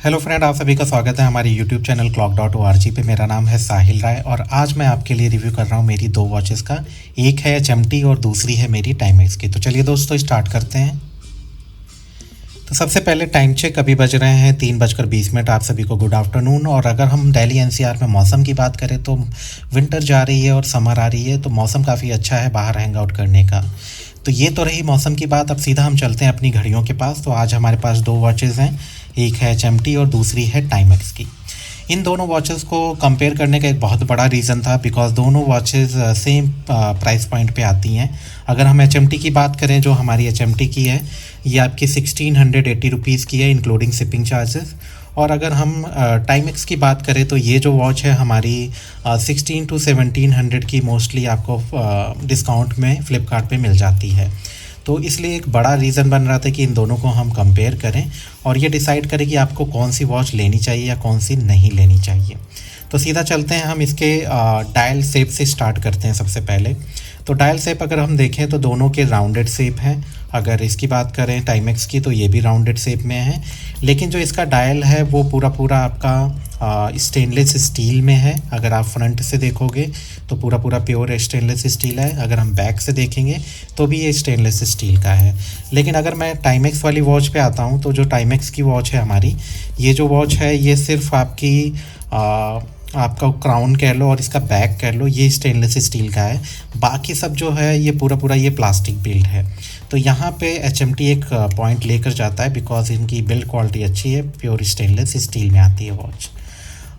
Hello friend, आप सभी का स्वागत है हमारे यूट्यूब चैनल clock.org पे। मेरा नाम है साहिल राय और आज मैं आपके लिए रिव्यू कर रहा हूँ मेरी दो वॉचेस का। एक है HMT और दूसरी है मेरी टाइमेक्स की। तो चलिए दोस्तों स्टार्ट करते हैं। तो सबसे पहले टाइम चेक अभी बज रहे हैं 3:20। आप सभी को गुड आफ्टरनून। और अगर हम दिल्ली NCR में मौसम की बात करें तो विंटर जा रही है और समर आ रही है, तो मौसम काफ़ी अच्छा है बाहर हैंग आउट करने का। तो ये तो रही मौसम की बात। अब सीधा हम चलते हैं अपनी घड़ियों के पास। तो आज हमारे पास दो वॉचेज़ हैं, एक है HMT और दूसरी है टाइमेक्स की। इन दोनों वॉचेस को कंपेयर करने का एक बहुत बड़ा रीज़न था, बिकॉज दोनों वॉचेस सेम प्राइस पॉइंट पे आती हैं। अगर हम HMT की बात करें, जो हमारी HMT की है, ये आपकी 1680 रुपीज़ की है इंक्लूडिंग शिपिंग चार्जेस। और अगर हम टाइमेक्स की बात करें तो ये जो वॉच है हमारी 16 to 1700 की मोस्टली आपको डिस्काउंट में फ़्लिपकार्ट पे मिल जाती है। तो इसलिए एक बड़ा रीज़न बन रहा था कि इन दोनों को हम कंपेयर करें और ये डिसाइड करें कि आपको कौन सी वॉच लेनी चाहिए या कौन सी नहीं लेनी चाहिए। तो सीधा चलते हैं, हम इसके डायल शेप से स्टार्ट करते हैं सबसे पहले। तो डायल शेप अगर हम देखें तो दोनों के राउंडेड शेप हैं। अगर इसकी बात करें टाइमेक्स की, तो ये भी राउंडेड शेप में है, लेकिन जो इसका डायल है वो पूरा आपका स्टेनलेस स्टील में है। अगर आप फ्रंट से देखोगे तो पूरा प्योर स्टेनलेस स्टील है। अगर हम बैक से देखेंगे तो भी ये स्टेनलेस स्टील का है। लेकिन अगर मैं टाइमेक्स वाली वॉच पे आता हूँ, तो जो टाइमेक्स की वॉच है हमारी, ये जो वॉच है ये सिर्फ आपका क्राउन कह लो और इसका बैक कह लो, ये स्टेनलेस स्टील का है। बाकी सब जो है ये पूरा ये प्लास्टिक बिल्ड है। तो यहाँ पे HMT एक पॉइंट लेकर जाता है, बिकॉज इनकी बिल्ड क्वालिटी अच्छी है, प्योर स्टेनलेस स्टील में आती है वॉच।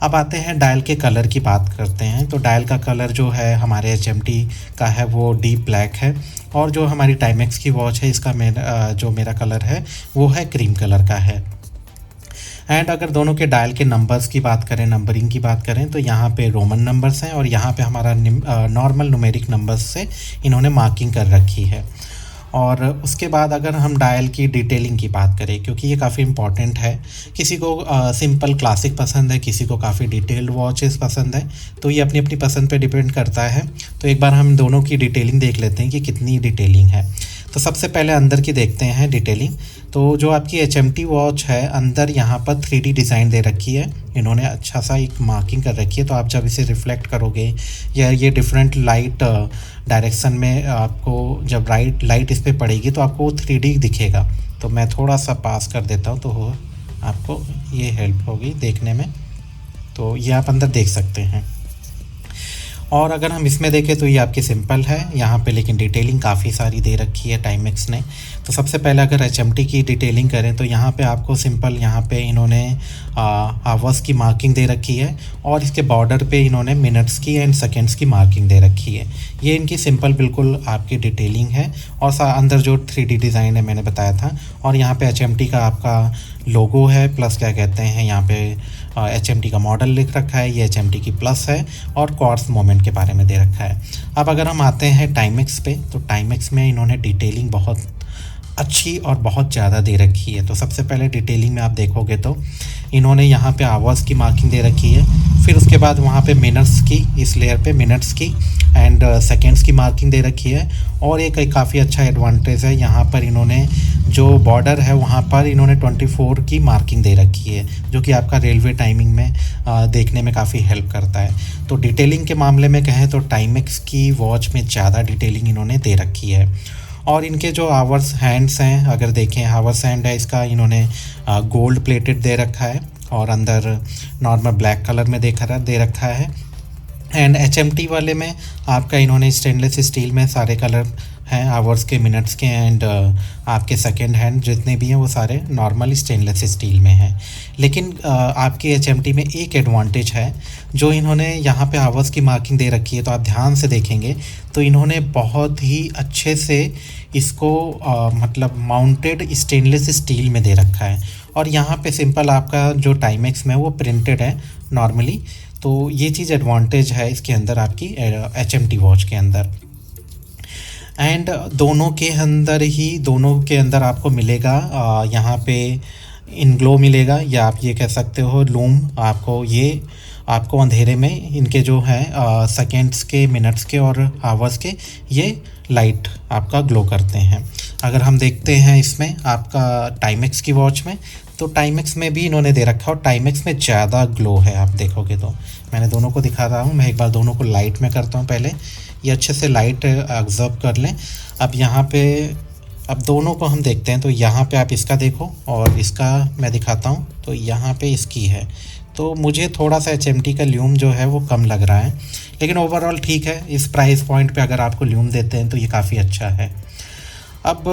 अब आते हैं डायल के कलर की बात करते हैं। तो डायल का कलर जो है हमारे HMT का है वो डीप ब्लैक है, और जो हमारी टाइमेक्स की वॉच है इसका मेरा कलर है वो है क्रीम कलर का है। एंड अगर दोनों के डायल के नंबर्स की बात करें, नंबरिंग की बात करें, तो यहाँ पे रोमन नंबर्स हैं और यहाँ पे हमारा नॉर्मल न्यूमेरिक नंबर्स से इन्होंने मार्किंग कर रखी है। और उसके बाद अगर हम डायल की डिटेलिंग की बात करें, क्योंकि ये काफ़ी इंपॉर्टेंट है, किसी को सिंपल क्लासिक पसंद है, किसी को काफ़ी डिटेल्ड वॉचेस पसंद है, तो ये अपनी अपनी पसंद पे डिपेंड करता है। तो एक बार हम दोनों की डिटेलिंग देख लेते हैं कि कितनी डिटेलिंग है। तो सबसे पहले अंदर की देखते हैं डिटेलिंग। तो जो आपकी HMT वॉच है, अंदर यहाँ पर 3D डिज़ाइन दे रखी है, इन्होंने अच्छा सा एक मार्किंग कर रखी है। तो आप जब इसे रिफ्लेक्ट करोगे या ये डिफरेंट लाइट डायरेक्शन में आपको जब लाइट इस पर पड़ेगी तो आपको वो 3D दिखेगा। तो मैं थोड़ा सा पास कर देता हूँ तो आपको ये हेल्प होगी देखने में। तो ये आप अंदर देख सकते हैं। और अगर हम इसमें देखें तो ये आपकी सिंपल है यहाँ पे, लेकिन डिटेलिंग काफ़ी सारी दे रखी है टाइमेक्स ने। तो सबसे पहले अगर HMT की डिटेलिंग करें तो यहाँ पे आपको सिंपल, यहाँ पे इन्होंने आवर्स की मार्किंग दे रखी है और इसके बॉर्डर पे इन्होंने मिनट्स की एंड सेकेंड्स की मार्किंग दे रखी है। ये इनकी सिंपल बिल्कुल आपकी डिटेलिंग है। और अंदर जो 3D डिज़ाइन है मैंने बताया था, और यहाँ पे HMT का आपका लोगो है, प्लस क्या कहते हैं यहाँ पे HMT का मॉडल लिख रखा है, ये HMT की प्लस है, और क्वार्ट्स मोमेंट के बारे में दे रखा है। अब अगर हम आते हैं टाइमेक्स पे, तो टाइमेक्स में इन्होंने डिटेलिंग बहुत अच्छी और बहुत ज़्यादा दे रखी है। तो सबसे पहले डिटेलिंग में आप देखोगे तो इन्होंने यहाँ पे आवर्स की मार्किंग दे रखी है, फिर उसके बाद वहाँ पे मिनट्स की, इस लेयर पे मिनट्स की एंड सेकेंड्स की मार्किंग दे रखी है। और एक काफ़ी अच्छा एडवांटेज है, यहाँ पर इन्होंने जो बॉर्डर है वहाँ पर इन्होंने 24 की मार्किंग दे रखी है, जो कि आपका रेलवे टाइमिंग में देखने में काफ़ी हेल्प करता है। तो डिटेलिंग के मामले में कहें तो टाइमेक्स की वॉच में ज़्यादा डिटेलिंग इन्होंने दे रखी है। और इनके जो आवर्स हैंड्स हैं, अगर देखें आवर्स हैंड है इसका, इन्होंने गोल्ड प्लेटेड दे रखा है और अंदर नॉर्मल ब्लैक कलर में दे रखा है। एंड HMT वाले में आपका इन्होंने स्टेनलेस स्टील में सारे कलर हैं, आवर्स के, मिनट्स के एंड आपके सेकेंड हैंड जितने भी हैं वो सारे नॉर्मल स्टेनलेस स्टील में हैं। लेकिन आपके HMT में एक एडवांटेज है, जो इन्होंने यहाँ पे आवर्स की मार्किंग दे रखी है, तो आप ध्यान से देखेंगे तो इन्होंने बहुत ही अच्छे से इसको मतलब माउंटेड स्टेनलेस स्टील में दे रखा है। और यहाँ पे सिंपल आपका जो टाइमेक्स में वो प्रिंटेड है नॉर्मली। तो ये चीज़ एडवांटेज है इसके अंदर आपकी HMT वॉच के अंदर। एंड दोनों के अंदर आपको मिलेगा यहाँ पे इनग्लो मिलेगा, या आप ये कह सकते हो लूम। आपको अंधेरे में इनके जो हैं सेकेंड्स के, मिनट्स के और आवर्स के ये लाइट आपका ग्लो करते हैं। अगर हम देखते हैं इसमें आपका टाइमेक्स की वॉच में, तो टाइमेक्स में भी इन्होंने दे रखा है और टाइमेक्स में ज़्यादा ग्लो है। आप देखोगे तो मैंने दोनों को दिखा रहा हूँ, मैं एक बार दोनों को लाइट में करता हूँ। पहले ये अच्छे से लाइट ऑब्जर्व कर लें। अब यहाँ पे अब दोनों को हम देखते हैं, तो यहाँ पे आप इसका देखो और इसका मैं दिखाता हूँ, तो यहाँ पे इसकी है। तो मुझे थोड़ा सा HMT का ल्यूम जो है वो कम लग रहा है, लेकिन ओवरऑल ठीक है। इस प्राइस पॉइंट पे अगर आपको ल्यूम देते हैं तो ये काफ़ी अच्छा है। अब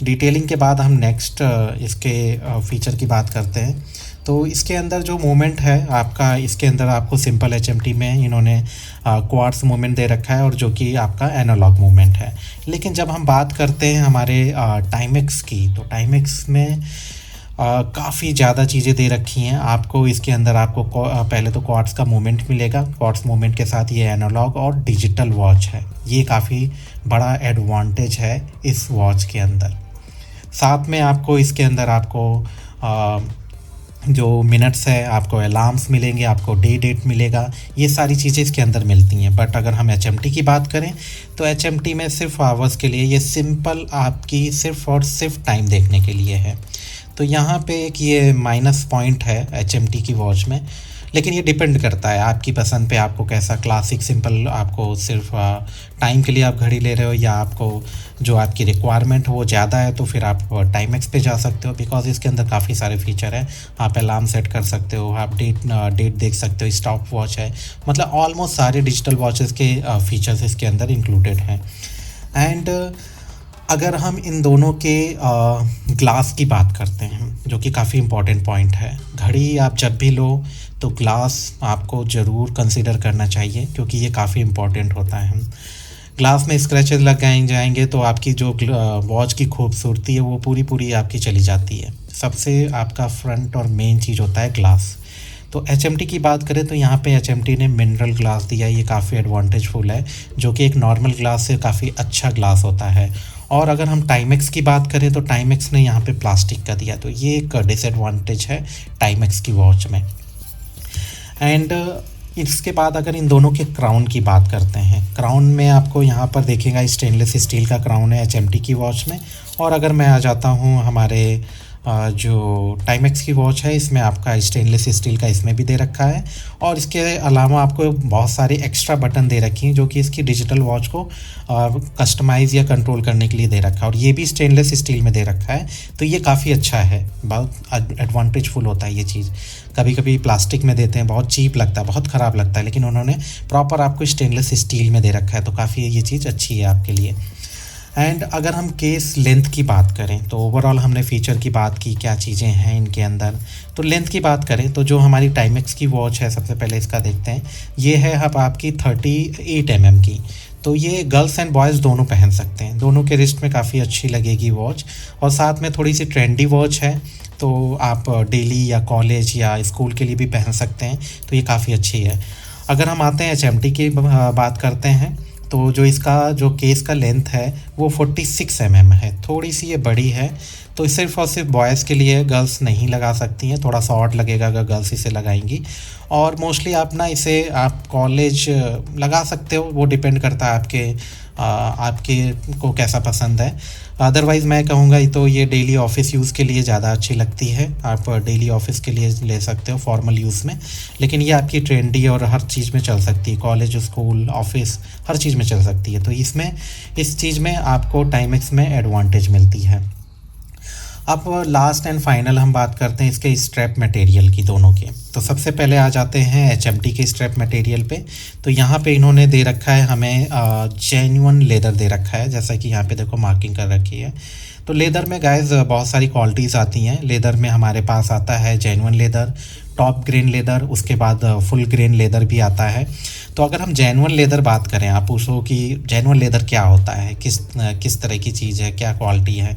डिटेलिंग के बाद हम नेक्स्ट इसके फ़ीचर की बात करते हैं। तो इसके अंदर जो मोमेंट है आपका, इसके अंदर आपको सिंपल HMT में इन्होंने क्वार्ट्स मोमेंट दे रखा है और जो कि आपका एनालॉग मोमेंट है। लेकिन जब हम बात करते हैं हमारे टाइमेक्स की, तो टाइमेक्स में काफ़ी ज़्यादा चीज़ें दे रखी हैं आपको। इसके अंदर आपको पहले तो क्वार्ट्स का मोमेंट मिलेगा, क्वार्ट्स मोमेंट के साथ ये एनालॉग और डिजिटल वॉच है। ये काफ़ी बड़ा एडवांटेज है इस वॉच के अंदर। साथ में आपको इसके अंदर आपको जो मिनट्स है, आपको अलार्म्स मिलेंगे, आपको डेट मिलेगा, ये सारी चीज़ें इसके अंदर मिलती हैं। बट अगर हम HMT की बात करें तो HMT में सिर्फ आवर्स के लिए, ये सिंपल आपकी सिर्फ और सिर्फ टाइम देखने के लिए है। तो यहाँ पे एक ये माइनस पॉइंट है HMT की वॉच में, लेकिन ये डिपेंड करता है आपकी पसंद पे, आपको कैसा क्लासिक सिंपल, आपको सिर्फ टाइम के लिए आप घड़ी ले रहे हो, या आपको जो आपकी रिक्वायरमेंट हो वो ज़्यादा है तो फिर आप टाइमेक्स पे जा सकते हो। बिकॉज इसके अंदर काफ़ी सारे फीचर हैं। आप अलार्म सेट कर सकते हो, आप डेट देख सकते हो, स्टॉप वॉच है, मतलब ऑलमोस्ट सारे डिजिटल वॉचेस के फीचर्स इसके अंदर इंक्लूडेड हैं। एंड अगर हम इन दोनों के ग्लास की बात करते हैं, जो कि काफ़ी इम्पॉर्टेंट पॉइंट है, घड़ी आप जब भी लो तो ग्लास आपको ज़रूर कंसिडर करना चाहिए, क्योंकि ये काफ़ी इम्पॉर्टेंट होता है। ग्लास में स्क्रैचेस लग जाएंगे तो आपकी जो वॉच की खूबसूरती है वो पूरी आपकी चली जाती है। सबसे आपका फ्रंट और मेन चीज़ होता है ग्लास। तो HMT की बात करें तो यहाँ पे HMT ने मिनरल ग्लास दिया है, ये काफ़ी एडवांटेजफुल है, जो कि एक नॉर्मल ग्लास से काफ़ी अच्छा ग्लास होता है। और अगर हम टाइमेक्स की बात करें तो टाइमेक्स ने यहाँ पे प्लास्टिक का दिया, तो ये एक डिसएडवांटेज है टाइमेक्स की वॉच में। एंड इसके बाद अगर इन दोनों के क्राउन की बात करते हैं, क्राउन में आपको यहाँ पर देखेगा स्टेनलेस स्टील का क्राउन है HMT की वॉच में। और अगर मैं आ जाता हूँ हमारे जो टाइमेक्स की वॉच है, इसमें आपका स्टेनलेस स्टील का इसमें भी दे रखा है। और इसके अलावा आपको बहुत सारे एक्स्ट्रा बटन दे रखी हैं, जो कि इसकी डिजिटल वॉच को कस्टमाइज़ या कंट्रोल करने के लिए दे रखा है, और ये भी स्टेनलेस स्टील में दे रखा है। तो ये काफ़ी अच्छा है, बहुत एडवांटेजफुल होता है ये चीज़। कभी कभी प्लास्टिक में देते हैं, बहुत चीप लगता है, बहुत ख़राब लगता है, लेकिन उन्होंने प्रॉपर आपको स्टेनलेस स्टील में दे रखा है, तो काफ़ी ये चीज़ अच्छी है आपके लिए। एंड अगर हम केस लेंथ की बात करें, तो ओवरऑल हमने फ़ीचर की बात की, क्या चीज़ें हैं इनके अंदर। तो लेंथ की बात करें तो जो हमारी टाइमेक्स की वॉच है, सबसे पहले इसका देखते हैं। ये है अब आपकी 38 mm की, तो ये गर्ल्स एंड बॉयज़ दोनों पहन सकते हैं, दोनों के रिस्ट में काफ़ी अच्छी लगेगी वॉच। और साथ में थोड़ी सी ट्रेंडी वॉच है, तो आप डेली या कॉलेज या स्कूल के लिए भी पहन सकते हैं, तो ये काफ़ी अच्छी है। अगर हम आते हैं HMT की बात करते हैं, तो जो इसका जो केस का लेंथ है वो 46 mm है, थोड़ी सी ये बड़ी है। तो सिर्फ और सिर्फ बॉयज़ के लिए, गर्ल्स नहीं लगा सकती हैं, थोड़ा सा ऑड लगेगा अगर गर्ल्स इसे लगाएंगी। और मोस्टली आप ना इसे आप कॉलेज लगा सकते हो, वो डिपेंड करता है आपके को कैसा पसंद है। अदरवाइज़ मैं कहूँगा तो ये डेली ऑफिस यूज़ के लिए ज़्यादा अच्छी लगती है, आप डेली ऑफिस के लिए ले सकते हो फॉर्मल यूज़ में। लेकिन ये आपकी ट्रेंडी और हर चीज़ में चल सकती है, कॉलेज, स्कूल, ऑफिस, हर चीज़ में चल सकती है। तो इसमें इस चीज़ में आपको टाइमेक्स में एडवांटेज मिलती है। अब लास्ट एंड फाइनल हम बात करते हैं इसके स्ट्रैप मटेरियल की, दोनों के। तो सबसे पहले आ जाते हैं HMT के स्ट्रैप मटेरियल पे। तो यहाँ पे इन्होंने दे रखा है हमें जेन्युइन लेदर दे रखा है, जैसा कि यहाँ पे देखो मार्किंग कर रखी है। तो लेदर में गाइस बहुत सारी क्वालिटीज़ आती हैं। लेदर में हमारे पास आता है genuine leather, top grain leather, उसके बाद फुल ग्रेन लेदर भी आता है। तो अगर हम जेन्युइन लेदर बात करें, आप पूछो कि जेन्युइन लेदर क्या होता है, किस तरह की चीज़ है, क्या क्वालिटी है।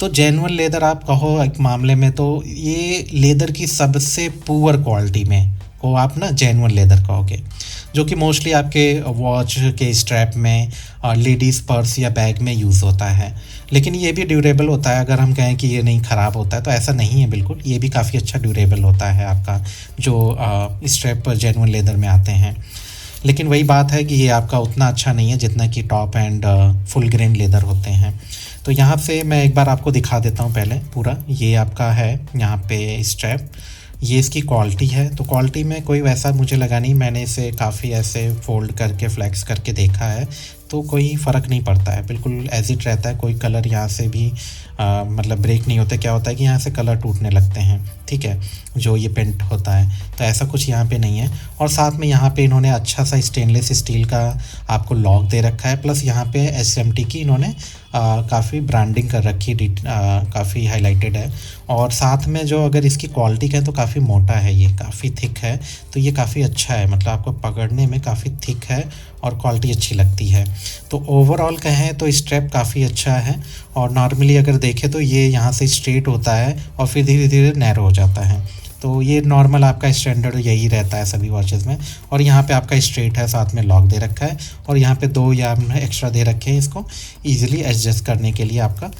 तो जेन्युइन लेदर आप कहो एक मामले में, तो ये लेदर की सबसे पुअर क्वालिटी में को आप ना जेन्युइन लेदर कहोगे, जो कि मोस्टली आपके वॉच के स्ट्रैप में और लेडीज़ पर्स या बैग में यूज़ होता है। लेकिन ये भी ड्यूरेबल होता है। अगर हम कहें कि ये नहीं ख़राब होता है तो ऐसा नहीं है बिल्कुल, ये भी काफ़ी अच्छा ड्यूरेबल होता है आपका जो स्ट्रैप जेन्युइन लेदर में आते हैं। लेकिन वही बात है कि ये आपका उतना अच्छा नहीं है जितना कि top and full grain leather होते हैं। तो यहाँ से मैं एक बार आपको दिखा देता हूँ पहले पूरा। ये आपका है यहाँ पे स्ट्रैप, ये इसकी क्वालिटी है। तो क्वालिटी में कोई वैसा मुझे लगा नहीं, मैंने इसे काफ़ी ऐसे फ़ोल्ड करके फ्लेक्स करके देखा है तो कोई फ़र्क नहीं पड़ता है, बिल्कुल एज इट रहता है। कोई कलर यहाँ से भी मतलब ब्रेक नहीं होते। क्या होता है कि यहाँ से कलर टूटने लगते हैं, ठीक है, जो ये पेंट होता है, तो ऐसा कुछ यहाँ पे नहीं है। और साथ में यहाँ पे इन्होंने अच्छा सा स्टेनलेस स्टील का आपको लॉक दे रखा है, प्लस यहाँ पे एसएमटी की इन्होंने काफ़ी ब्रांडिंग कर रखी, काफ़ी हाईलाइटेड है। और साथ में जो अगर इसकी क्वालिटी कहें तो काफ़ी मोटा है, ये काफ़ी थिक है, तो ये काफ़ी अच्छा है, मतलब आपको पकड़ने में काफ़ी थिक है और क्वालिटी अच्छी लगती है। तो ओवरऑल कहें तो स्ट्रैप काफ़ी अच्छा है। और नॉर्मली अगर देखें तो ये यहाँ से स्ट्रेट होता है और फिर धीरे धीरे नैरो हो जाता है। तो ये नॉर्मल आपका स्टैंडर्ड यही रहता है सभी वॉचेस में। और यहाँ पे आपका स्ट्रेट है, साथ में लॉक दे रखा है, और यहाँ पे 2 या एक्स्ट्रा दे रखे हैं इसको ईजिली एडजस्ट करने के लिए आपका।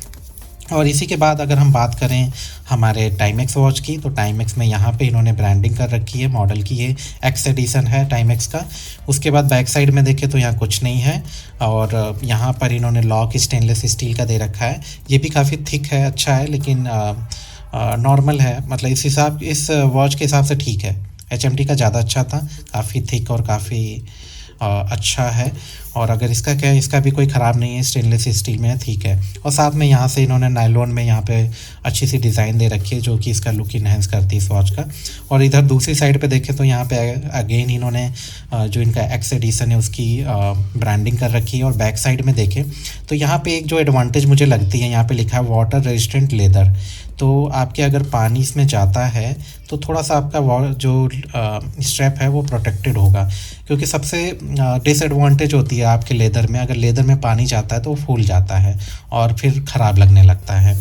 और इसी के बाद अगर हम बात करें हमारे टाइमेक्स वॉच की, तो टाइमेक्स में यहाँ पे इन्होंने ब्रांडिंग कर रखी है मॉडल की, ये एक्स एडिशन है टाइमेक्स का। उसके बाद बैक साइड में देखें तो यहाँ कुछ नहीं है, और यहाँ पर इन्होंने लॉक स्टेनलेस स्टील का दे रखा है। ये भी काफ़ी थिक है, अच्छा है, लेकिन नॉर्मल है, मतलब इस वॉच के हिसाब से ठीक है। एचएमटी का ज़्यादा अच्छा था, काफ़ी थिक और काफ़ी अच्छा है। और अगर इसका क्या है, इसका भी कोई ख़राब नहीं है, स्टेनलेस स्टील में है, ठीक है। और साथ में यहाँ से इन्होंने नायलॉन में यहाँ पे अच्छी सी डिज़ाइन दे रखी है, जो कि इसका लुक इन्हेंस करती है इस वॉच का। और इधर दूसरी साइड पे देखें तो यहाँ पे अगेन इन्होंने जो इनका एक्स एडिशन है उसकी ब्रांडिंग कर रखी है। और बैक साइड में देखें तो यहाँ पे एक जो एडवांटेज मुझे लगती है, यहाँ पे लिखा है वाटर रेजिस्टेंट लेदर। तो आपके अगर पानी इसमें जाता है तो थोड़ा सा आपका जो स्ट्रैप है वो प्रोटेक्टेड होगा, क्योंकि सबसे डिसएडवांटेज होती है आपके लेदर में, अगर लेदर में पानी जाता है तो वो फूल जाता है और फिर ख़राब लगने लगता है।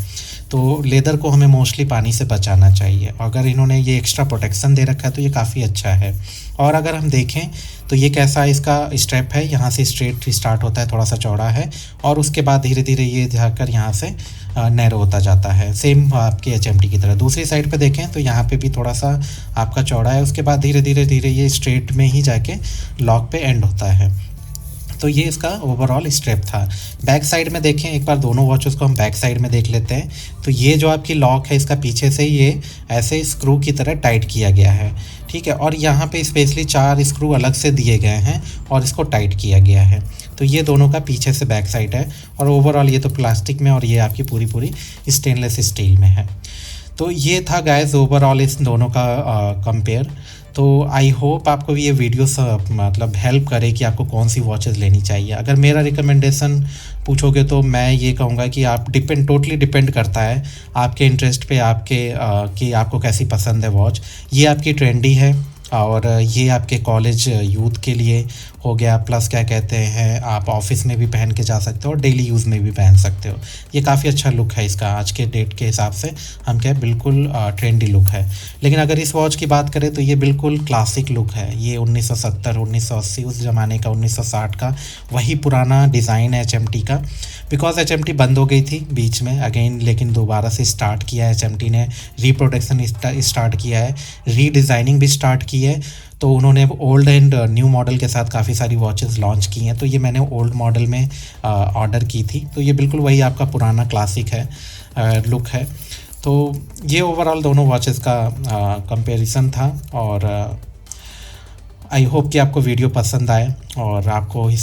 तो लेदर को हमें मोस्टली पानी से बचाना चाहिए। अगर इन्होंने ये एक्स्ट्रा प्रोटेक्शन दे रखा है तो ये काफ़ी अच्छा है। और अगर हम देखें तो ये कैसा इसका स्टेप है, यहाँ से स्ट्रेट स्टार्ट होता है, थोड़ा सा चौड़ा है, और उसके बाद धीरे धीरे ये जाकर यहाँ से नैरो होता जाता है, सेम आपके एचएमटी की तरह। दूसरी साइड पे देखें तो यहाँ पे भी थोड़ा सा आपका चौड़ा है, उसके बाद धीरे धीरे ये स्ट्रेट में ही जाके लॉक पे एंड होता है। तो ये इसका ओवरऑल स्ट्रैप था। बैक साइड में देखें एक बार, दोनों वॉचेस को हम बैक साइड में देख लेते हैं। तो ये जो आपकी लॉक है इसका पीछे से ये ऐसे स्क्रू की तरह टाइट किया गया है, ठीक है। और यहाँ पे स्पेशली 4 स्क्रू अलग से दिए गए हैं और इसको टाइट किया गया है। तो ये दोनों का पीछे से बैक साइड है, और ओवरऑल ये तो प्लास्टिक में और ये आपकी पूरी स्टेनलेस स्टील में है। तो ये था गाइस ओवरऑल इस दोनों का कंपेयर। तो आई होप आपको भी ये वीडियो मतलब हेल्प करे कि आपको कौन सी वॉचेस लेनी चाहिए। अगर मेरा रिकमेंडेशन पूछोगे तो मैं ये कहूँगा कि आप टोटली डिपेंड करता है आपके इंटरेस्ट पे, कि आपको कैसी पसंद है वॉच। ये आपकी ट्रेंडी है और ये आपके कॉलेज यूथ के लिए हो गया, प्लस क्या कहते हैं आप ऑफिस में भी पहन के जा सकते हो और डेली यूज़ में भी पहन सकते हो। ये काफ़ी अच्छा लुक है इसका, आज के डेट के हिसाब से हम क्या बिल्कुल ट्रेंडी लुक है। लेकिन अगर इस वॉच की बात करें तो ये बिल्कुल क्लासिक लुक है। ये 1970 1980 उस ज़माने का, 1960 का वही पुराना डिज़ाइन है एचएमटी का। बिकॉज एचएमटी बंद हो गई थी बीच में अगेन, लेकिन दोबारा से स्टार्ट किया है एचएमटी ने, रीप्रोडक्शन स्टार्ट किया है, रीडिज़ाइनिंग भी स्टार्ट की है। तो उन्होंने ओल्ड एंड न्यू मॉडल के साथ काफ़ी सारी वॉचेस लॉन्च की हैं। तो ये मैंने ओल्ड मॉडल में ऑर्डर की थी, तो ये बिल्कुल वही आपका पुराना क्लासिक है, लुक है। तो ये ओवरऑल दोनों वॉचेस का कंपैरिजन था। और आई होप कि आपको वीडियो पसंद आए और आपको इस